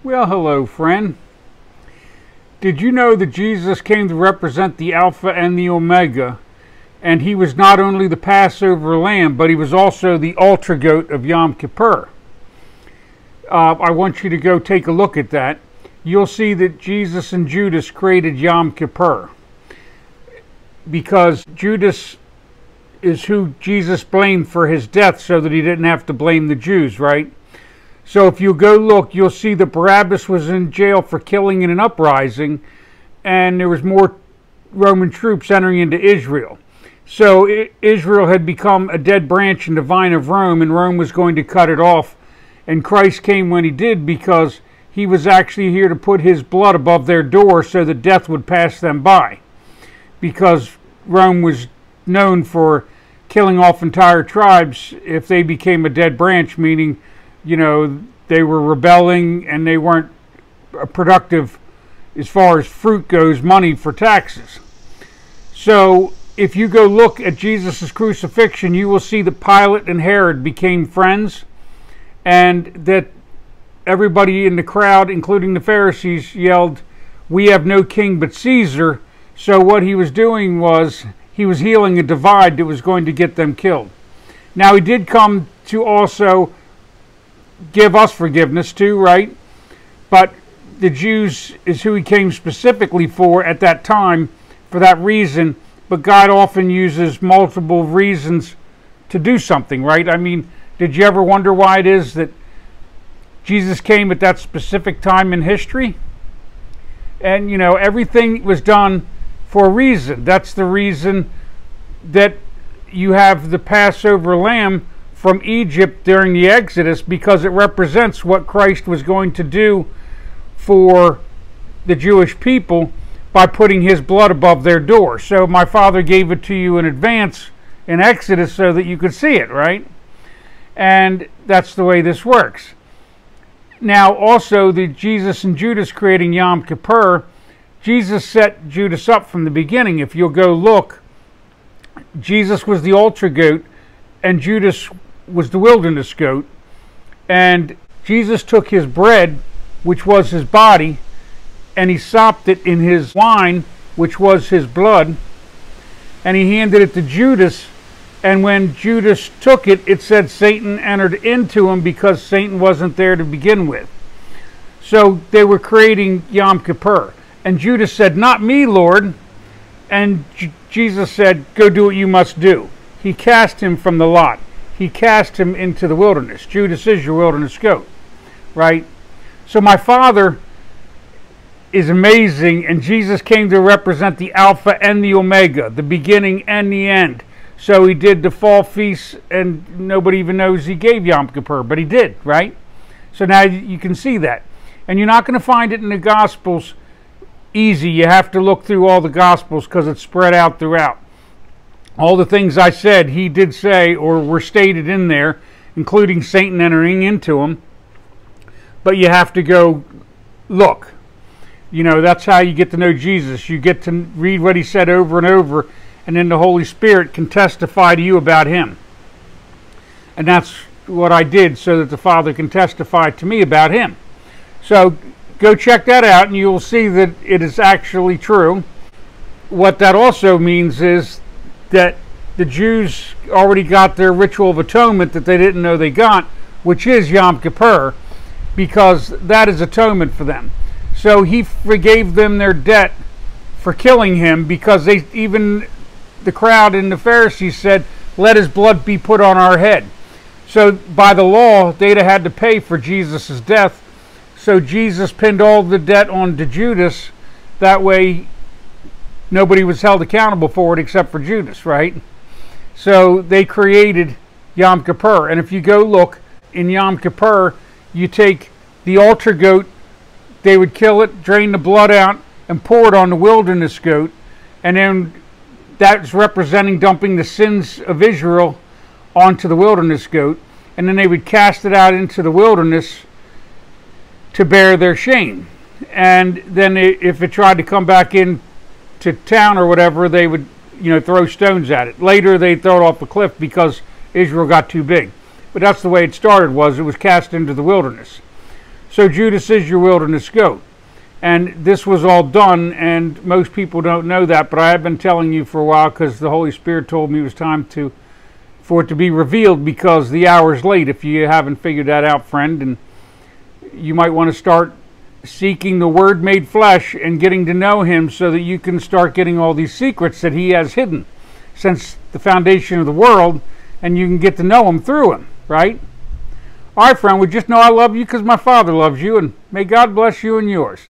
Well, hello, friend. Did you know that Jesus came to represent the Alpha and the Omega? And he was not only the Passover Lamb, but he was also the altar goat of Yam Kippur. I want you to go take a look at that. You'll see that Jesus and Judas created Yam Kippur, because Judas is who Jesus blamed for his death so that he didn't have to blame the Jews, right? So if you go look, you'll see that Barabbas was in jail for killing in an uprising, and there was more Roman troops entering into Israel. So Israel had become a dead branch in the vine of Rome, and Rome was going to cut it off. And Christ came when he did, because he was actually here to put his blood above their door so that death would pass them by. Because Rome was known for killing off entire tribes if they became a dead branch, meaning, you know, they were rebelling and they weren't productive as far as fruit goes, money for taxes. So if you go look at Jesus' crucifixion, you will see that Pilate and Herod became friends, and that everybody in the crowd, including the Pharisees, yelled, "We have no king but Caesar." So what he was doing was he was healing a divide that was going to get them killed. Now, he did come to also give us forgiveness too, right? But the Jews is who he came specifically for at that time, for that reason. But God often uses multiple reasons to do something, right? I mean, did you ever wonder why it is that Jesus came at that specific time in history? And, you know, everything was done for a reason. That's the reason that you have the Passover Lamb from Egypt during the Exodus, because it represents what Christ was going to do for the Jewish people by putting his blood above their door. So my Father gave it to you in advance in Exodus so that you could see it, right? And that's the way this works. Now, also, the Jesus and Judas creating Yam Kippur, Jesus set Judas up from the beginning. If you'll go look, Jesus was the altar goat and Judas was the wilderness goat. And Jesus took his bread, which was his body, and he sopped it in his wine, which was his blood, and he handed it to Judas. And when Judas took it, it said Satan entered into him, because Satan wasn't there to begin with. So they were creating Yam Kippur. And Judas said, "Not me, Lord." And Jesus said, "Go do what you must do." He cast him from the lot. He cast him into the wilderness. Judas is your wilderness goat, right? So my Father is amazing, and Jesus came to represent the Alpha and the Omega, the beginning and the end. So he did the fall feasts, and nobody even knows he gave Yom Kippur, but he did, right? So now you can see that. And you're not going to find it in the Gospels easy. You have to look through all the Gospels, because it's spread out throughout. All the things I said, he did say, or were stated in there, including Satan entering into him. But you have to go look. You know, that's how you get to know Jesus. You get to read what he said over and over, and then the Holy Spirit can testify to you about him. And that's what I did, so that the Father can testify to me about him. So go check that out, and you'll see that it is actually true. What that also means is that the Jews already got their ritual of atonement that they didn't know they got, which is Yom Kippur, because that is atonement for them. So he forgave them their debt for killing him, because they, even the crowd and the Pharisees said, "Let his blood be put on our head." So by the law, they'd have had to pay for Jesus' death. So Jesus pinned all the debt on to Judas. That way nobody was held accountable for it except for Judas, right? So they created Yom Kippur. And if you go look in Yom Kippur, you take the altar goat, they would kill it, drain the blood out, and pour it on the wilderness goat. And then that's representing dumping the sins of Israel onto the wilderness goat. And then they would cast it out into the wilderness to bear their shame. And then if it tried to come back in to town or whatever, they would, you know, throw stones at it. Later they'd throw it off a cliff because Israel got too big. But that's the way it started, was it was cast into the wilderness. So Judas is your wilderness goat. And this was all done, and most people don't know that, but I have been telling you for a while because the Holy Spirit told me it was time for it to be revealed, because the hour's late. If you haven't figured that out, friend, and you might want to start seeking the Word made flesh and getting to know Him so that you can start getting all these secrets that He has hidden since the foundation of the world, and you can get to know Him through Him, right? All right, friend, well, just know I love you because my Father loves you, and may God bless you and yours.